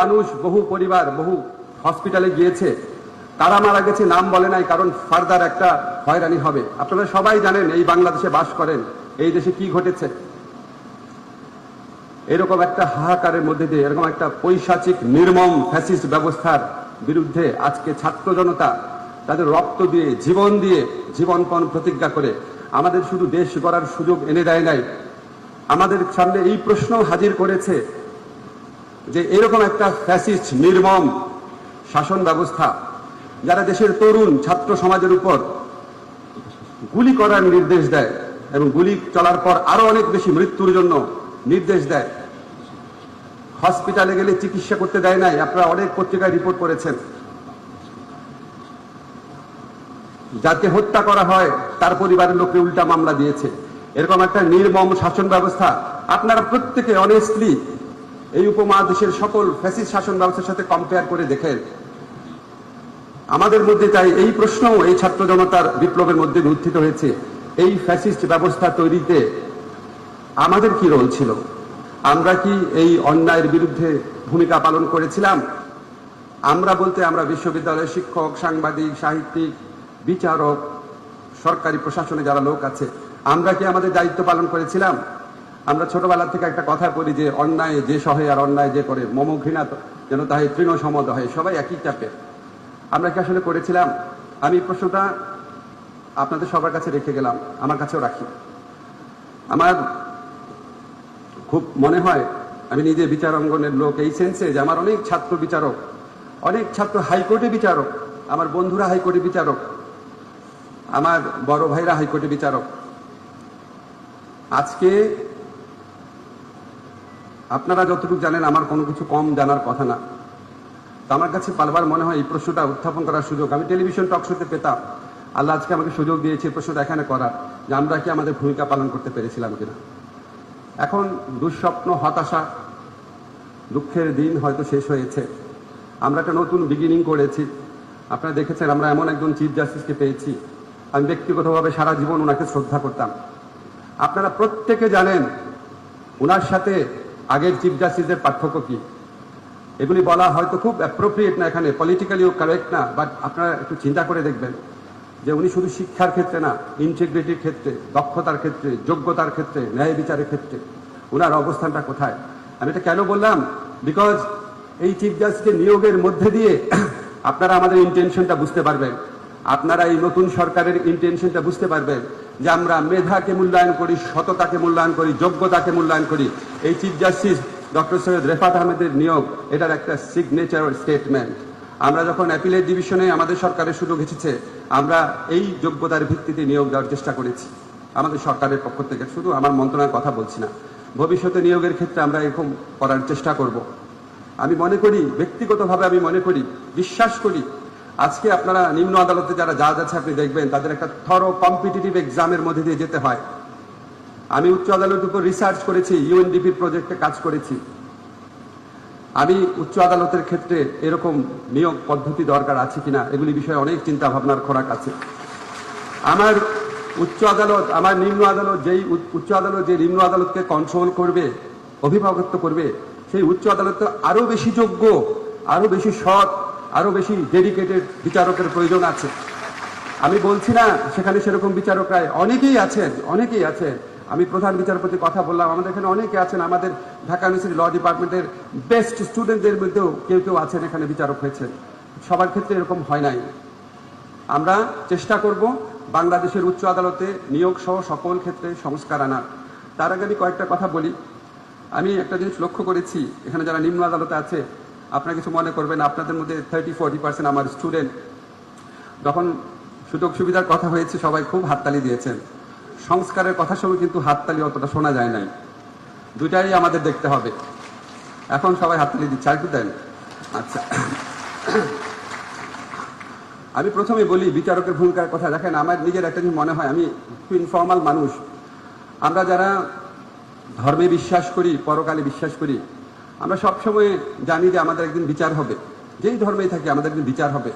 মানুষ, বহু পরিবার, বহু হসপিটালে গিয়েছে, তারা মারা গেছে, নাম বলে নাই, কারণ ফার্দার একটা হয়রানি হবে। আপনারা সবাই জানেন এই বাংলাদেশে বাস করেন, এই দেশে কি ঘটেছে। এরকম একটা হাহাকারের মধ্যে দিয়ে, এরকম একটা পৈশাচিক নির্মম ফ্যাসিস্ট ব্যবস্থার বিরুদ্ধে আজকে ছাত্র জনতা তাদের রক্ত দিয়ে, জীবনপণ প্রতিজ্ঞা করে আমাদের শুধু দেশ গড়ার সুযোগ এনে দেয় নাই, আমাদের সামনে এই প্রশ্ন হাজির করেছে যে এরকম একটা ফ্যাসিস্ট নির্মম শাসন ব্যবস্থা যারা দেশের তরুণ ছাত্র সমাজের উপর গুলি করার নির্দেশ দেয় এবং গুলি চলার পর আরো অনেক বেশি মৃত্যুর জন্য নির্দেশ দেয়, হসপিটালে গেলে চিকিৎসা করতে দেয় নাই। আপনারা অনেক পত্রিকায় রিপোর্ট করেছেন। যাকে হত্যা করা হয় তার পরিবারের লোককে উল্টা মামলা দিয়েছে। এরকম একটা নির্মম শাসন ব্যবস্থা আপনারা প্রত্যেকে অনেস্টলি এই উপমহাদেশের সকল ফ্যাসিস্ট শাসন ব্যবস্থার সাথে কম্পেয়ার করে দেখেন। আমাদের মধ্যে তাই এই প্রশ্নও এই ছাত্র জনতার বিপ্লবের মধ্যে উত্থিত হয়েছে, এই ফ্যাসিস্ট ব্যবস্থা তৈরিতে আমাদের কি রোল ছিল? আমরা কি এই অন্যায়ের বিরুদ্ধে ভূমিকা পালন করেছিলাম? আমরা বলতে আমরা বিশ্ববিদ্যালয়ের শিক্ষক, সাংবাদিক, সাহিত্যিক, বিচারক, সরকারি প্রশাসনে যারা লোক আছে, আমরা কি আমাদের দায়িত্ব পালন করেছিলাম? আমরা ছোটবেলা থেকে একটা কথা বলি যে অন্যায় যে সহে আর অন্যায় যে করে মম ঘৃণা যেন তাহে তৃণ সমদ হয়, সবাই একই চাপে। আমরা কি আসলে করেছিলাম? আমি প্রশ্নটা আপনাদের সবার কাছে রেখে গেলাম, আমার কাছেও রাখি। আমার খুব মনে হয়, আমি নিজে বিচার অঙ্গনের লোক এই সেন্সে যে আমার অনেক ছাত্র বিচারক, অনেক ছাত্র হাইকোর্টে বিচারক, আমার বন্ধুরা হাইকোর্টে বিচারক, আমার বড় ভাইরা হাইকোর্টে বিচারক। আজকে আপনারা যতটুকু জানেন আমার কোনো কিছু কম জানার কথা না। তো আমার কাছে বারবার মনে হয় এই প্রশ্নটা উত্থাপন করার সুযোগ আমি টেলিভিশন টক শোতে পেতাম। আল্লাহ আজকে আমাকে সুযোগ দিয়েছে প্রশ্নটা এখানে করার, যে আমরা কি আমাদের ভূমিকা পালন করতে পেরেছিলাম কিনা। এখন দুঃস্বপ্ন, হতাশা, দুঃখের দিন হয়তো শেষ হয়েছে। আমরা একটা নতুন বিগিনিং করেছি। আপনারা দেখেছেন আমরা এমন একজন চিফ জাস্টিসকে পেয়েছি, আমি ব্যক্তিগতভাবে সারা জীবন ওনাকে শ্রদ্ধা করতাম। আপনারা প্রত্যেকে জানেন ওনার সাথে আগের চিফ জাস্টিসের পার্থক্য কি। এগুলি বলা হয়তো খুব অ্যাপ্রোপ্রিয়েট না, এখানে পলিটিক্যালিও কারেক্ট না, বাট আপনারা একটু চিন্তা করে দেখবেন যে উনি শুধু শিক্ষার ক্ষেত্রে না, ইন্টিগ্রিটির ক্ষেত্রে, দক্ষতার ক্ষেত্রে, যোগ্যতার ক্ষেত্রে, ন্যায় বিচারের ক্ষেত্রে ওনার অবস্থানটা কোথায়। আমি এটা কেন বললাম, বিকজ এই চিফ জাস্টিসকে নিয়োগের মধ্যে দিয়ে আপনারা আমাদের ইন্টেনশনটা বুঝতে পারবেন, আপনারা এই নতুন সরকারের ইন্টেনশনটা বুঝতে পারবেন যে আমরা মেধাকে মূল্যায়ন করি, সততাকে মূল্যায়ন করি, যোগ্যতাকে মূল্যায়ন করি। এই chief justice doctor Syed Refat আহমেদের নিয়োগ এটার একটা সিগনেচার স্টেটমেন্ট। আমরা যখন অ্যাপিলেট ডিভিশনে আমাদের সরকারের সুযোগ এসেছে, আমরা এই যোগ্যতার ভিত্তিতে নিয়োগ দেওয়ার চেষ্টা করেছি আমাদের সরকারের পক্ষ থেকে। শুধু আমার মন্ত্রণালয়ের কথা বলছি না, ভবিষ্যতে নিয়োগের ক্ষেত্রে আমরা এরকম করার চেষ্টা করব। আমি মনে করি, ব্যক্তিগতভাবে আমি মনে করি, বিশ্বাস করি, আজকে আপনারা নিম্ন আদালতে যারা জাজ আছে আপনি দেখবেন তাদের একটা থরো কম্পিটিটিভ এক্সামের মধ্যে দিয়ে যেতে হয়। আমি উচ্চ আদালতের উপর রিসার্চ করেছি, ইউএনডিপির প্রজেক্টে কাজ করেছি। আমি উচ্চ আদালতের ক্ষেত্রে এরকম নিয়োগ পদ্ধতি দরকার আছে কিনা এগুলি বিষয়ে অনেক চিন্তা ভাবনার খোরাক আছে। আমার উচ্চ আদালত, আমার নিম্ন আদালত, যেই উচ্চ আদালত যে নিম্ন আদালতকে কন্ট্রোল করবে, অভিভাবকত্ব করবে, সেই উচ্চ আদালত আরো বেশি যোগ্য, আরো বেশি সৎ, আরো বেশি ডেডিকেটেড বিচারকের প্রয়োজন আছে। আমি বলছি না সেখানে সেরকম বিচারকরা অনেকেই আছেন, অনেকেই আছেন। আমি প্রধান বিচারপতির কথা বললাম, আমাদের এখানে অনেকে আছেন, আমাদের ঢাকা ইউনিভার্সিটি ল ডিপার্টমেন্টের বেস্ট স্টুডেন্টদের মধ্যেও কেউ কেউ আছেন এখানে বিচারক হয়েছেন। সবার ক্ষেত্রে এরকম হয় নাই। আমরা চেষ্টা করব বাংলাদেশের উচ্চ আদালতে নিয়োগ সহ সকল ক্ষেত্রে সংস্কার আনার। তার আগে আমি কয়েকটা কথা বলি। আমি একটা জিনিস লক্ষ্য করেছি, এখানে যারা নিম্ন আদালতে আছে আপনারা কিছু মনে করবেন, আপনাদের মধ্যে 30-40% আমার স্টুডেন্ট। যখন সুযোগ সুবিধার কথা হয়েছে সবাই খুব হাততালি দিয়েছেন, সংস্কারের কথা সময় কিন্তু হাততালি অতটা শোনা যায় নাই। দুটাই আমাদের দেখতে হবে। এখন সবাই হাততালি দিচ্ছে, আর কি দেন? আচ্ছা, আমি প্রথমে বলি বিচারকের ভূমিকার কথা। দেখেন, আমার নিজের একটা জিনিস মনে হয়, আমি একটু ইনফর্মাল মানুষ। আমরা যারা ধর্মে বিশ্বাস করি, পরকালে বিশ্বাস করি, আমরা সবসময় জানি যে আমাদের একদিন বিচার হবে। যেই ধর্মেই থাকি আমাদের একদিন বিচার হবে,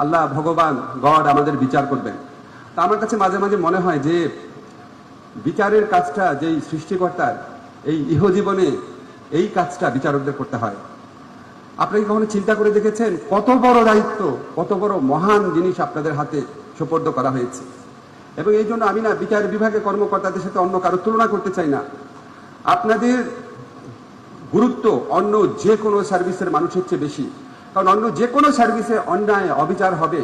আল্লাহ, ভগবান, গড আমাদের বিচার করবেন। তা আমার কাছে মাঝে মাঝে মনে হয় যে বিচারের কাজটা যেই সৃষ্টিকর্তার, এই ইহজীবনে এই কাজটা বিচারকদের করতে হয়। আপনি কি কখনো চিন্তা করে দেখেছেন কত বড় দায়িত্ব, কত বড় মহান জিনিস আপনাদের হাতে সোপর্দ করা হয়েছে? এবং এই জন্য আমি না বিচার বিভাগের কর্মকর্তাদের সাথে অন্য কারো তুলনা করতে চাই না। আপনাদের গুরুত্ব অন্য যে কোনো সার্ভিসের মানুষের চেয়ে বেশি, কারণ অন্য যে কোনো সার্ভিসে অন্যায় অবিচার হবে,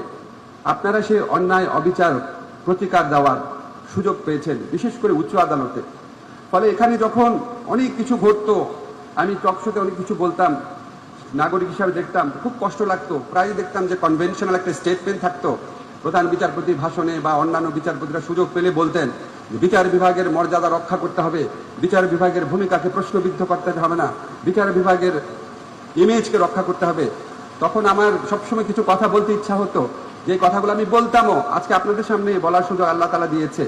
আপনারা সেই অন্যায় অবিচার প্রতিকার দেওয়ার সুযোগ পেয়েছেন, বিশেষ করে উচ্চ আদালতে। ফলে এখানে যখন অনেক কিছু ঘটতো, আমি টকশোতে অনেক কিছু বলতাম, নাগরিক হিসাবে দেখতাম, খুব কষ্ট লাগতো। প্রায় দেখতাম যে কনভেনশনাল একটা স্টেটমেন্ট থাকতো প্রধান বিচারপতির ভাষণে, বা অন্যান্য বিচারপতিরা সুযোগ পেলে বলতেন বিচার বিভাগের মর্যাদা রক্ষা করতে হবে, বিচার বিভাগের ভূমিকাকে প্রশ্নবিদ্ধ করতে হবে না, বিচার বিভাগের ইমেজকে রক্ষা করতে হবে। তখন আমার সবসময় কিছু কথা বলতে ইচ্ছা হতো, যে কথাগুলো আমি বলতামও, আজকে আপনাদের সামনে বলার সুযোগ আল্লাহ তাআলা দিয়েছে।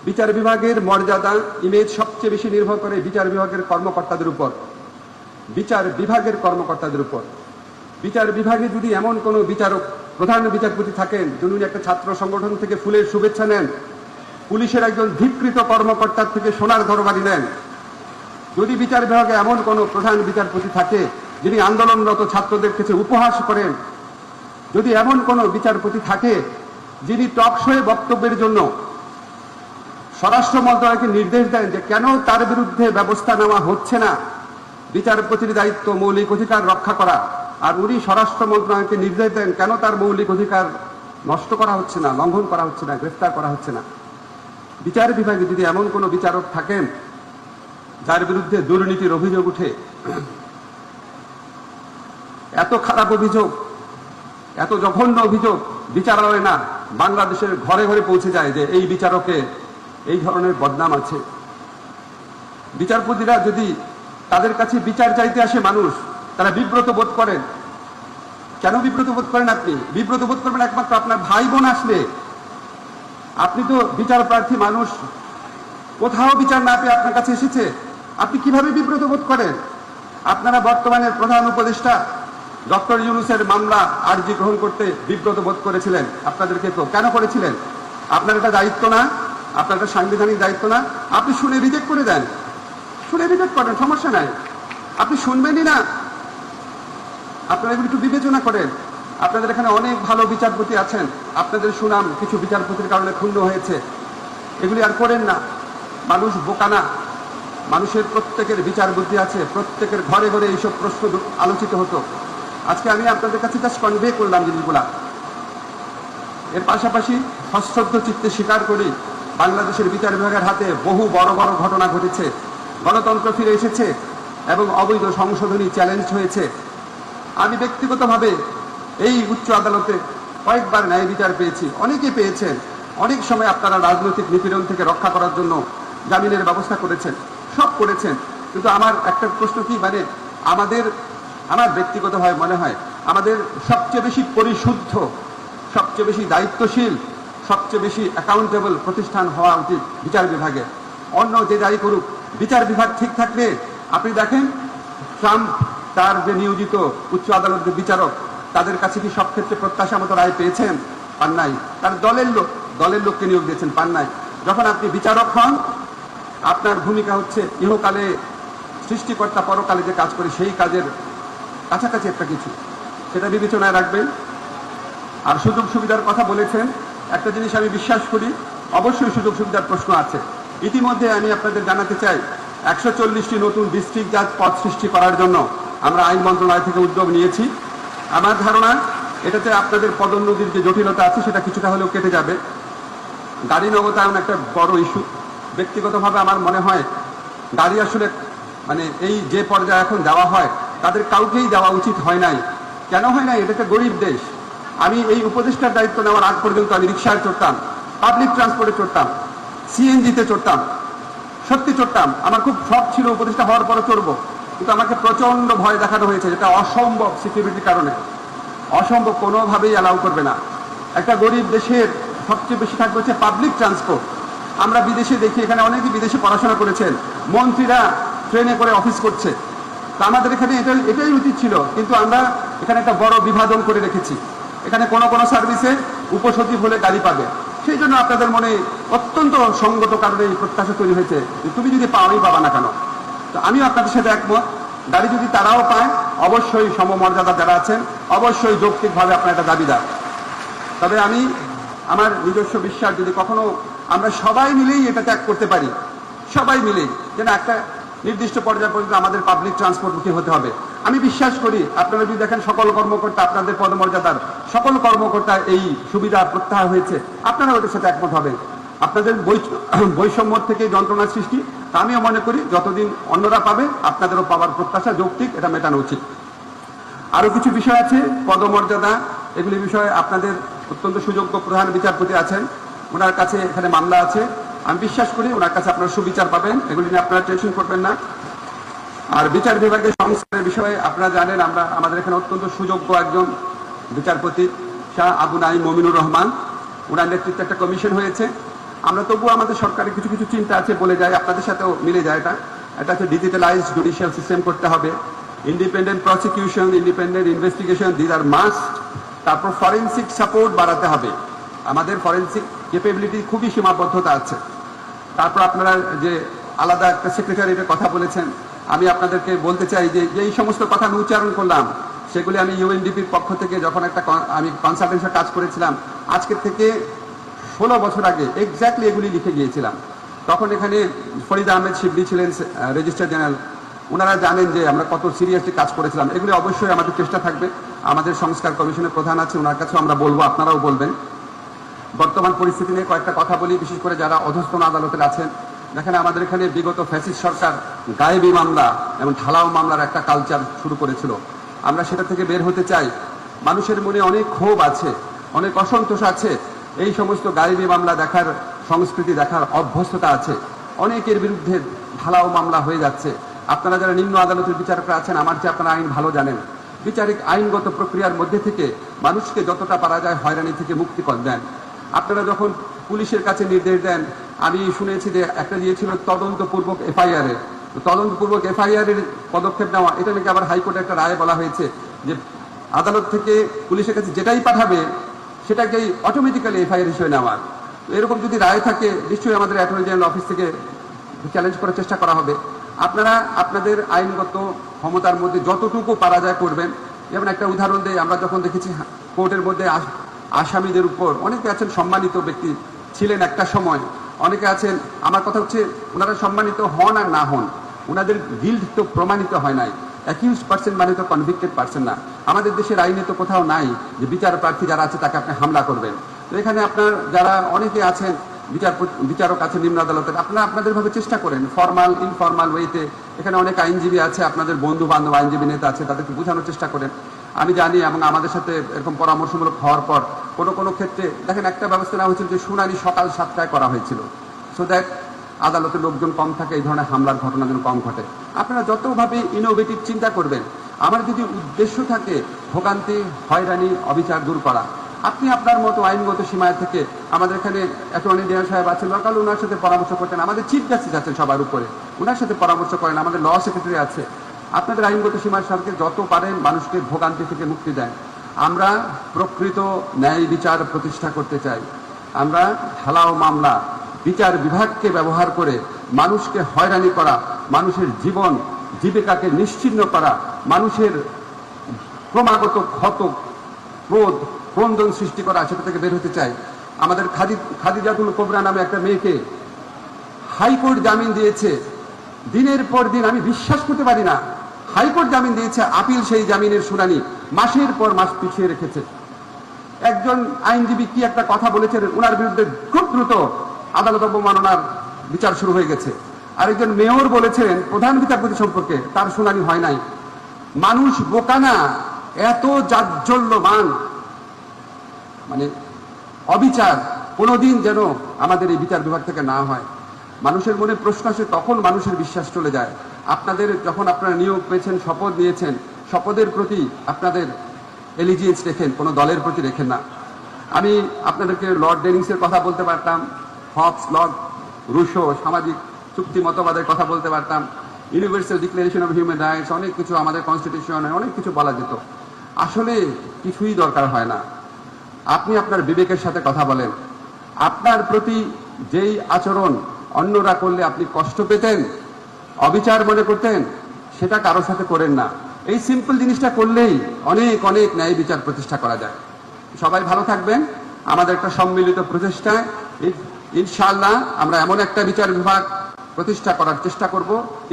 বিচার বিভাগের মর্যাদা, ইমেজ সবচেয়ে বেশি নির্ভর করে বিচার বিভাগের কর্মকর্তাদের উপর, বিচার বিভাগের কর্মকর্তাদের উপর। বিচার বিভাগে যদি এমন কোনো বিচারক, প্রধান বিচারপতি থাকেন, যিনি একটা ছাত্র সংগঠন থেকে ফুলের শুভেচ্ছা নেন, পুলিশের একজন ধিকৃত কর্মকর্তার থেকে সোনার তরবারি নেন, যদি বিচার বিভাগে এমন কোনো প্রধান বিচারপতি থাকে যিনি আন্দোলনরত ছাত্রদের কাছে উপহাস করেন, যদি এমন কোনো বিচারপতি থাকে যিনি টকশোয়ে বক্তব্যের জন্য স্বরাষ্ট্র মন্ত্রণালয়কে নির্দেশ দেন যে কেন তার বিরুদ্ধে ব্যবস্থা নেওয়া হচ্ছে না, বিচারপতির দায়িত্ব মৌলিক অধিকার রক্ষা করা, আর উনি স্বরাষ্ট্র মন্ত্রণালয়কে নির্দেশ দেন কেন তার মৌলিক অধিকার নষ্ট করা হচ্ছে না, লঙ্ঘন করা হচ্ছে না, গ্রেফতার করা হচ্ছে না। বিচার বিভাগে যদি এমন কোনো বিচারক থাকেন যার বিরুদ্ধে দুর্নীতির অভিযোগ উঠে, এত খারাপ অভিযোগ, এত জঘন্য অভিযোগ বিচারালয়ে না, বাংলাদেশের ঘরে ঘরে পৌঁছে যায় যে এই বিচারকের এই ধরনের বদনাম আছে। বিচারপতিরা যদি তাদের কাছে বিচার চাইতে আসে মানুষ, তারা বিব্রত বোধ করেন। কেন বিব্রত বোধ করেন? আপনি বিব্রত বোধ করবেন একমাত্র আপনার ভাই বোন আসলে। আপনি তো বিচার প্রার্থী মানুষ, কোথাও বিচার না পেয়ে আপনার কাছে এসেছে, আপনি কিভাবে বিব্রত বোধ করেন? আপনারা বর্তমানে প্রধান উপদেষ্টা ডক্টর ইউনূসের মামলা আর্জি গ্রহণ করতে বিব্রত বোধ করেছিলেন। আপনাদেরকে তো কেন করেছিলেন? আপনার এটা দায়িত্ব না? আপনার এটা সাংবিধানিক দায়িত্ব না? আপনি শুনে রিজেক্ট করে দেন, শুনে রিজেক্ট করেন, সমস্যা নাই। আপনি শুনবেনই না, আপনারা এগুলো একটু বিবেচনা করেন। আপনাদের এখানে অনেক ভালো বিচারপতি আছেন, আপনাদের সুনাম কিছু বিচারপতির কারণে ক্ষুণ্ণ হয়েছে, এগুলি আর করেন না। মানুষ বোকা না, মানুষের প্রত্যেকের বিচার বুদ্ধি আছে, প্রত্যেকের ঘরে ঘরে এইসব প্রশ্ন আলোচিত হতো। আজকে আমি আপনাদের কাছে জাস্ট কনভে করলাম জিনিসগুলা। এর পাশাপাশি সশ্রদ্ধ চিত্তে স্বীকার করি, বাংলাদেশের বিচার বিভাগের হাতে বহু বড় বড় ঘটনা ঘটেছে, গণতন্ত্র ফিরে এসেছে এবং অবৈধ সংশোধনী চ্যালেঞ্জ হয়েছে। আমি ব্যক্তিগতভাবে এই উচ্চ আদালতে কয়েকবার ন্যায় বিচার পেয়েছি, অনেকে পেয়েছেন। অনেক সময় আপনারা রাজনৈতিক নিপীড়ন থেকে রক্ষা করার জন্য জামিনের ব্যবস্থা করেছেন, সব করেছেন। কিন্তু আমার একটা প্রশ্ন কি, মানে আমার ব্যক্তিগতভাবে মনে হয় আমাদের সবচেয়ে বেশি পরিশুদ্ধ, সবচেয়ে বেশি দায়িত্বশীল, সবচেয়ে বেশি অ্যাকাউন্টেবল প্রতিষ্ঠান হওয়া উচিত বিচার বিভাগে। অন্য যে যাই করুক, বিচার বিভাগ ঠিক থাকলে আপনি দেখেন ট্রাম্প তার যে নিয়োজিত উচ্চ আদালতের বিচারক, তাদের কাছে কি সব ক্ষেত্রে প্রত্যাশা মতো রায় পেয়েছেন? পান নাই। তার দলের লোককে নিয়োগ দিয়েছেন, পান নাই। যখন আপনি বিচারক হন, আপনার ভূমিকা হচ্ছে ইহকালে সৃষ্টিকর্তা পরকালে যে কাজ করে সেই কাজের কাছাকাছি একটা কিছু, সেটা বিবেচনায় রাখবেন। আর সুযোগ সুবিধার কথা বলেছেন, একটা জিনিস আমি বিশ্বাস করি, অবশ্যই সুযোগ সুবিধার প্রশ্ন আছে। ইতিমধ্যে আমি আপনাদের জানাতে চাই, 140টি নতুন ডিস্ট্রিক্ট জাজ পদ সৃষ্টি করার জন্য আমরা আইন মন্ত্রণালয় থেকে উদ্যোগ নিয়েছি। আমার ধারণা এটাতে আপনাদের পদোন্নতির যে জটিলতা আছে সেটা কিছুটা হলেও কেটে যাবে। গাড়ি নগদায়ন একটা বড় ইস্যু। ব্যক্তিগতভাবে আমার মনে হয় গাড়ি আসলে মানে এই যে পর্যায়ে এখন দেওয়া হয়, তাদের কাউকেই দেওয়া উচিত হয় নাই। কেন হয় নাই? এটা একটা গরিব দেশ। আমি এই উপদেষ্টার দায়িত্ব নেওয়ার আগ পর্যন্ত আমি রিক্সায় চড়তাম, পাবলিক ট্রান্সপোর্টে চড়তাম, সিএনজিতে চড়তাম, সত্যি চড়তাম। আমার খুব শখ ছিল উপদেষ্টা হওয়ার পরে চড়বো, কিন্তু আমাকে প্রচন্ড ভয় দেখানো হয়েছে, যেটা অসম্ভব সিকিউরিটির কারণে, অসম্ভব, কোনোভাবেই অ্যালাউ করবে না। একটা গরিব দেশের সবচেয়ে বেশি থাকবে হচ্ছে পাবলিক ট্রান্সপোর্ট। আমরা বিদেশে দেখি, এখানে অনেকে বিদেশে পড়াশোনা করেছেন, মন্ত্রীরা ট্রেনে করে অফিস করছে। তো আমাদের এখানে এটাই উচিত ছিল, কিন্তু আমরা এখানে একটা বড় বিভাজন করে রেখেছি। এখানে কোনো সার্ভিসে উপসচিব হলে গাড়ি পাবে, সেই জন্য আপনাদের মনে অত্যন্ত সঙ্গত কারণে এই প্রত্যাশা তৈরি হয়েছে যে তুমি যদি পাওয়াই পাবা না কেন। তো আমিও আপনাদের সাথে একমত, গাড়ি যদি তারাও পায় অবশ্যই সমমর্যাদা যারা আছেন অবশ্যই যৌক্তিকভাবে আপনার এটা দাবিদার। তবে আমি আমার নিজস্ব বিশ্বাস, যদি কখনো আমরা সবাই মিলেই এটা ত্যাগ করতে পারি, সবাই মিলেই, যেন একটা নির্দিষ্ট পর্যায় পর্যন্ত আমাদের পাবলিক ট্রান্সপোর্টমুখী হতে হবে। আমি বিশ্বাস করি আপনারা যদি দেখেন সকল কর্মকর্তা, আপনাদের পদমর্যাদার সকল কর্মকর্তা এই সুবিধা প্রত্যাহার হয়েছে, আপনারা ওদের সাথে একমত হবেন। আপনাদের বৈষম্য থেকে যন্ত্রণার সৃষ্টি, তা আমিও মনে করি যতদিন অন্যরা পাবে আপনাদেরও পাওয়ার প্রত্যাশা যৌক্তিক, এটা মেটানো উচিত। আরো কিছু বিষয় আছে, পদমর্যাদা, এগুলি বিষয়ে আপনাদের অত্যন্ত সুযোগ্য প্রধান বিচারপতি আছেন, ওনার কাছে এখানে মামলা আছে। আমি বিশ্বাস করি ওনার কাছে আপনারা সুবিচার পাবেন, এগুলি নিয়ে আপনারা টেনশন করবেন না। আর বিচার বিভাগের সংস্কারের বিষয়ে আপনারা জানেন, আমাদের এখানে অত্যন্ত সুযোগ্য একজন বিচারপতি শাহ আবু নাঈম মমিনুর রহমান, ওনার নেতৃত্বে একটা কমিশন হয়েছে। আমরা তবুও আমাদের সরকারের কিছু কিছু চিন্তা আছে, বলে যায়, আপনাদের সাথেও মিলে যায়। এটা হচ্ছে ডিজিটালাইজড জুডিশিয়াল সিস্টেম করতে হবে, independent prosecution, independent investigation, this are must. তারপর ফরেন্সিক সাপোর্ট বাড়াতে হবে, আমাদের ফরেন্সিক ক্যাপাবিলিটি খুবই সীমাবদ্ধতা আছে। তারপর আপনারা যে আলাদা একটা সেক্রেটারির কথা বলেছেন, আমি আপনাদেরকে বলতে চাই যে এই সমস্ত কথা আমি উচ্চারণ করলাম, সেগুলি আমি ইউএনডিপির পক্ষ থেকে যখন আমি কনসালটেন্সির কাজ করেছিলাম, আজকের থেকে 16 বছর আগে এক্স্যাক্টলি এগুলি লিখে গিয়েছিলাম। তখন এখানে ফরিদ আহমেদ শিবলি ছিলেন রেজিস্ট্রার জেনারেল, ওনারা জানেন যে আমরা কত সিরিয়াসলি কাজ করেছিলাম। এগুলি অবশ্যই আমাদের চেষ্টা থাকবে, আমাদের সংস্কার কমিশনের প্রধান আছে, ওনার কাছেও আমরা বলবো, আপনারাও বলবেন। বর্তমান পরিস্থিতি নিয়ে কয়েকটা কথা বলি, বিশেষ করে যারা অধস্তন আদালতের আছেন। দেখেন, আমাদের এখানে বিগত ফ্যাসিস্ট সরকার গায়েবী মামলা এবং ঢালাও মামলার একটা কালচার শুরু করেছিল। আমরা সেটা থেকে বের হতে চাই। মানুষের মনে অনেক ক্ষোভ আছে, অনেক অসন্তোষ আছে, এই সমস্ত গায়েবী মামলা দেখার সংস্কৃতি, দেখার অভ্যস্ততা আছে। অনেকের বিরুদ্ধে ঢালাও মামলা হয়ে যাচ্ছে। আপনারা যারা নিম্ন আদালতের বিচারকরা আছেন, আমার চেয়ে আপনারা আইন ভালো জানেন। বিচারিক আইনগত প্রক্রিয়ার মধ্যে থেকে মানুষকে যতটা পারা যায় হয়রানি থেকে মুক্তি দেন। আপনারা যখন পুলিশের কাছে নির্দেশ দেন, আমি শুনেছি যে একটা দিয়েছিল তদন্তপূর্বক এফআইআর এর, তদন্তপূর্বক এফআইআর এর পদক্ষেপ নেওয়া, এটা নাকি আবার হাইকোর্টে একটা রায়ে বলা হয়েছে যে আদালত থেকে পুলিশের কাছে যেটাই পাঠাবে সেটাকেই অটোমেটিক্যালি এফআইআর হিসেবে নেওয়ার। এরকম যদি রায় থাকে, নিশ্চয়ই আমাদের অ্যাটর্নি জেনারেল অফিস থেকে চ্যালেঞ্জ করার চেষ্টা করা হবে। আপনারা আপনাদের আইনগত ক্ষমতার মধ্যে যতটুকু পারা যায় করবেন। যেমন একটা উদাহরণ দেই, আমরা যখন দেখেছি কোর্টের মধ্যে আসামিদের উপর অনেকে আছেন সম্মানিত ব্যক্তি ছিলেন একটা সময়, অনেকে আছেন, আমার কথা হচ্ছে ওনারা সম্মানিত হন আর না হন, ওনাদের গিল্ড তো প্রমাণিত হয় নাই। অ্যাকিউজ পার্সন মানে তো কনভিক্টেড পার্সন না। আমাদের দেশের আইনে তো কোথাও নাই যে বিচার প্রার্থী যারা আছে তাকে আপনি হামলা করবেন। তো এখানে আপনার যারা অনেকে আছেন বিচারক আছেন নিম্ন আদালতের, আপনারা আপনাদের ভাবে চেষ্টা করেন ফর্মাল ইনফর্মাল ওয়েতে। এখানে অনেক আইনজীবী আছে, আপনাদের বন্ধু বান্ধব আইনজীবী নেতা আছে, তাদেরকে বোঝানোর চেষ্টা করেন। আমি জানি, এবং আমাদের সাথে এরকম পরামর্শমূলক হওয়ার পর কোনো ক্ষেত্রে দেখেন একটা ব্যবস্থা নেওয়া হয়েছিল যে শুনানি সকাল 7টায় করা হয়েছিল, সো দ্যাট আদালতের লোকজন কম থাকে, এই ধরনের হামলার ঘটনা যেন কম ঘটে। আপনারা যতভাবে ইনোভেটিভ চিন্তা করবেন, আমার যদি উদ্দেশ্য থাকে ভোগান্তি, হয়রানি, অবিচার দূর করা, আপনি আপনার মতো আইনগত সীমায় থেকে, আমাদের এখানে অ্যাটর্নি জেনারেল সাহেব আছেন, লোকাল ওনার সাথে পরামর্শ করতেন, আমাদের চিফ জাস্টিস আছেন সবার উপরে, ওনার সাথে পরামর্শ করেন, আমাদের ল সেক্রেটারি আছে। আপনাদের আইনগত সীমার সাথে যত পারেন মানুষকে ভোগান্তি থেকে মুক্তি দেন। আমরা প্রকৃত ন্যায় বিচার প্রতিষ্ঠা করতে চাই। আমরা ঢালাও মামলা, বিচার বিভাগকে ব্যবহার করে মানুষকে হয়রানি করা, মানুষের জীবন জীবিকাকে নিশ্চিহ্ন করা, মানুষের ক্রমাগত ক্ষত ক্রোধ ক্রন্দন সৃষ্টি করা, সেটা থেকে বের হতে চাই। আমাদের খাদিজাতুল কোবরা নামে একটা মেয়েকে হাইকোর্ট জামিন দিয়েছে, দিনের পর দিন, আমি বিশ্বাস করতে পারি না, হাইকোর্ট জামিন দিয়েছে, আপিল সেই জামিনের শুনানি মাসের পর মাস পিছিয়ে রেখেছে। একজন আইনজীবী কি একটা কথা বলেছেন, ওনার বিরুদ্ধে খুব দ্রুত আদালত অবমাননার বিচার শুরু হয়ে গেছে। আরেকজন মেয়র বলেছেন প্রধান বিচারপতি সম্পর্কে, তার শুনানি হয় নাই। মানুষ বোকা না, এত জাজ্জল্যমান মানে অবিচার কোনোদিন যেন আমাদের এই বিচার বিভাগ থেকে না হয়। মানুষের মনে প্রশ্ন আসে, তখন মানুষের বিশ্বাস চলে যায়। আপনাদের যখন আপনারা নিয়োগ পেয়েছেন, শপথ নিয়েছেন, শপথের প্রতি আপনাদের এলিজিয়েন্স রেখেন, কোনো দলের প্রতি রেখেন না। আমি আপনাদেরকে লর্ড ডেনিংসের কথা বলতে পারতাম, হবস, লক, রুশো, সামাজিক চুক্তি মতবাদের কথা বলতে পারতাম, universal declaration of human rights, অনেক কিছু আমাদের কনস্টিটিউশনে অনেক কিছু বলা যেত। আসলে কিছুই দরকার হয় না। আপনি আপনার বিবেকের সাথে কথা বলেন। আপনার প্রতি যেই আচরণ অন্যরা করলে আপনি কষ্ট পেতেন, অবিচার মনে করতেন, সেটা কারোর সাথে করেন না। এই সিম্পল জিনিসটা করলেই অনেক অনেক ন্যায় বিচার প্রতিষ্ঠা করা যায়। সবাই ভালো থাকবেন। আমাদের একটা সম্মিলিত প্রচেষ্টায় ইনশাআল্লাহ আমরা এমন একটা বিচার বিভাগ প্রতিষ্ঠা করার চেষ্টা করব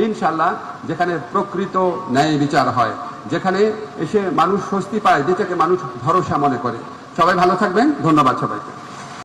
ইনশাআল্লাহ, যেখানে প্রকৃত ন্যায় বিচার হয়, যেখানে এসে মানুষ স্বস্তি পায়, যেটাকে মানুষ ভরসা মনে করে। সবাই ভালো থাকবেন। ধন্যবাদ সবাইকে।